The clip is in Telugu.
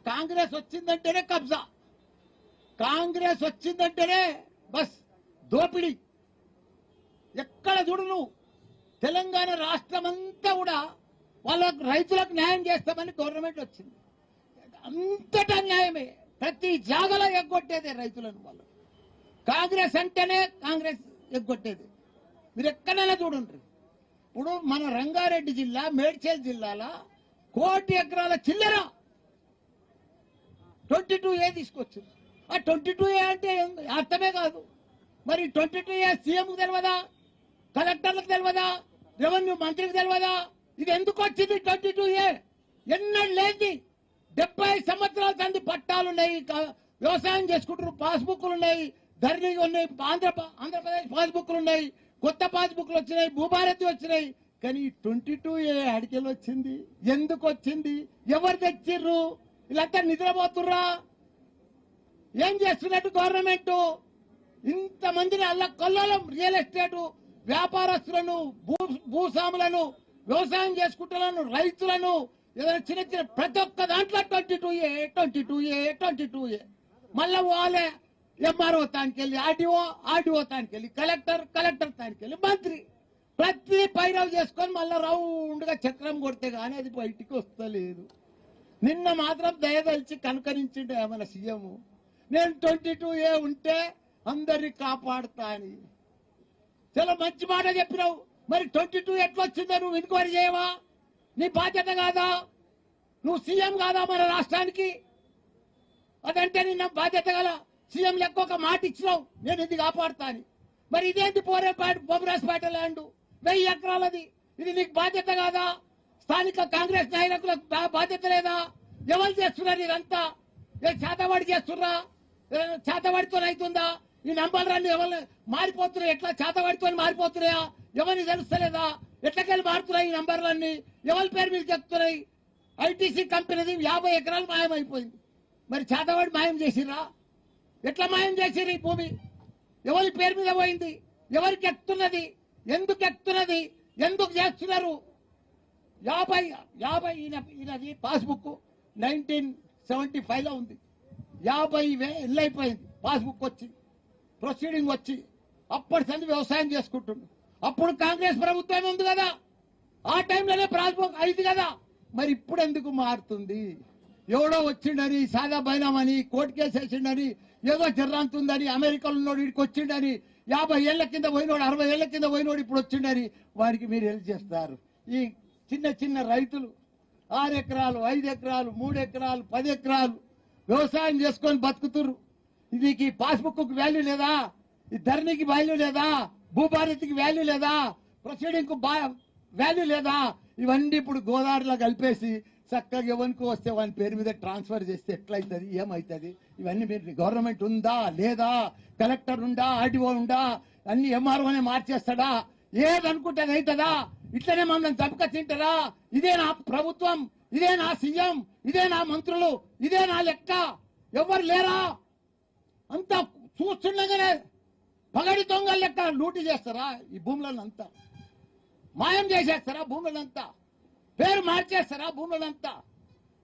కాంగ్రెస్ వచ్చిందంటేనే కబ్జా, కాంగ్రెస్ వచ్చిందంటేనే బస్ దోపిడీ. ఎక్కడ చూడు నువ్వు తెలంగాణ రాష్ట్రం అంతా కూడా వాళ్ళకు రైతులకు న్యాయం చేస్తామని గవర్నమెంట్ వచ్చింది. అంతటా న్యాయమే, ప్రతి జాగలో ఎగ్గొట్టేదే రైతులను. వాళ్ళు కాంగ్రెస్ అంటేనే కాంగ్రెస్ ఎగ్గొట్టేది. మీరు ఎక్కడైనా చూడండి. ఇప్పుడు మన రంగారెడ్డి జిల్లా మేడ్చల్ జిల్లాల 1 కోటి ఎకరాల చిల్లర 22A తీసుకొచ్చింది. ఆ 22A అంటే అర్థమే కాదు. మరి 22A సీఎంకు తెలియదా, కలెక్టర్లకు తెలియదా, రెవెన్యూ మంత్రికి తెలియదా? ఇది ఎందుకు వచ్చింది 22A? ఎన్నడూ లేని 70 సంవత్సరాల సంది పట్టాలున్నాయి, వ్యవసాయం చేసుకుంటారు, పాస్బుక్లు ఉన్నాయి, ధరణి ఉన్నాయి, ఆంధ్రప్రదేశ్ పాస్బుక్లు ఉన్నాయి, కొత్త పాస్బుక్లు వచ్చినాయి, భూభారతి వచ్చినాయి. కానీ 22A అడికెళ్ళి వచ్చింది, ఎందుకు వచ్చింది, ఎవరు తెచ్చిర్రు? వీళ్ళంతా నిద్రపోతుర్రా? ఏం చేస్తున్నట్టు గవర్నమెంట్? ఇంతమందిని అల్ల కొల్లం రియల్ ఎస్టేట్ వ్యాపారస్తులను, భూస్వాములను, వ్యవసాయం చేసుకుంటున్న రైతులను, ఏదైనా చిన్న చిన్న ప్రతి ఒక్క దాంట్లో 22A. మళ్ళా వాళ్ళే ఎంఆర్ఓ తానికెళ్ళి, ఆర్డీఓ తానికెళ్ళి, కలెక్టర్ తానికెళ్ళి, మంత్రి ప్రతి పైరవ్ చేసుకొని మళ్ళా రౌండ్ గా చక్రం కొడితే గానీ అది బయటికి వస్తలేదు. నిన్న మాత్రం దయదలిచి కనుకరించిండే మన సీఎం, నేను 22A ఉంటే అందరినీ కాపాడుతా అని. చాలా మంచి మాట చెప్పినావు. మరి 22 ఎట్లా వచ్చిందో నువ్వు ఎంక్వైరీ చేయవా? నీ బాధ్యత కాదా? నువ్వు సీఎం కాదా మన రాష్ట్రానికి? అదంటే నిన్న బాధ్యత గల సీఎం లెక్క ఒక మాట ఇచ్చినావు, నేను ఇది కాపాడుతా అని. మరి ఇదేంటి బొమ్మరాజపేట ల్యాండ్ 1000 ఎకరాలది, ఇది నీకు బాధ్యత కాదా? స్థానిక కాంగ్రెస్ నాయకులకు బాధ్యత లేదా? ఎవరు చేస్తున్నారు ఇదంతా? ఏ చేతవాడి చేస్తుర్రా? చేతవాడితో అవుతుందా? ఈ నంబర్లన్నీ ఎవరు మారిపోతున్నాయి? ఎట్లా చేతవాడితో మారిపోతున్నాయా? ఎవరిని తెలుస్తలేదా? ఎట్లకెళ్ళి మారుతున్నాయి ఈ నంబర్లన్నీ? ఎవరి పేరు మీద చెప్తున్నాయి? ఐటీసీ కంపెనీది 50 ఎకరాలు మాయమైపోయింది. మరి చేతవాడి మాయం చేసిర్రా? ఎట్లా మాయం చేసిర్రు? ఈ భూమి ఎవరి పేరు మీద పోయింది? ఎవరికి ఎక్కుతున్నది? ఎందుకు ఎక్కుతున్నది? ఎందుకు చేస్తున్నారు? 50 ఈయనది పాస్బుక్ 1975 లో ఉంది. 50 ఏళ్ళు అయిపోయింది పాస్బుక్ వచ్చి, ప్రొసీడింగ్ వచ్చి. అప్పటి సంది వ్యవసాయం చేసుకుంటుండు. అప్పుడు కాంగ్రెస్ ప్రభుత్వం ఉంది కదా, ఆ టైంలోనే పాస్బుక్ అయింది కదా. మరి ఇప్పుడు ఎందుకు మారుతుంది? ఎవడో వచ్చిండని, సాదా బైనామని, కోర్టు కేసు వేసిండని, ఏదో జర్రాంతుందని, అమెరికాలో ఉన్నోడు ఇక్కడికి వచ్చిండని, 50 ఏళ్ల కింద పోయినోడు, 60 ఏళ్ల కింద పోయినోడు ఇప్పుడు వచ్చిండని వారికి మీరు హెల్ప్ చేస్తారు. ఈ చిన్న చిన్న రైతులు 6 ఎకరాలు, 5 ఎకరాలు, 3 ఎకరాలు, 10 ఎకరాలు వ్యవసాయం చేసుకొని బతుకుతురు. దీనికి పాస్బుక్ వాల్యూ లేదా? ఈ ధరణికి వాల్యూ లేదా? భూభారతికి వాల్యూ లేదా? ప్రొసీడింగ్ కు వాల్యూ లేదా? ఇవన్నీ ఇప్పుడు గోదావరిలో కలిపేసి చక్కగా ఎవరికి వస్తే వాని పేరు మీద ట్రాన్స్ఫర్ చేస్తే ఎట్లయితుంది, ఏమవుతుంది? ఇవన్నీ మీరు గవర్నమెంట్ ఉందా లేదా? కలెక్టర్ ఉందా, ఆర్డీఓ ఉందా? అన్ని ఎంఆర్ఓనే మార్చేస్తాడా? ఏదనుకుంటే అది అవుతుందా? ఇట్లనే మమ్మల్ని చంపక తింటారా? ఇదే నా ప్రభుత్వం, ఇదే నా సీఎం, ఇదే నా మంత్రులు, ఇదే నా లెక్క? ఎవరు లేరా? అంతా చూస్తుండగానే పగడి దొంగ లెక్క లూటీ చేస్తారా? ఈ భూములను అంతా మాయం చేసేస్తారా? భూములంతా పేరు మార్చేస్తారా? భూములంతా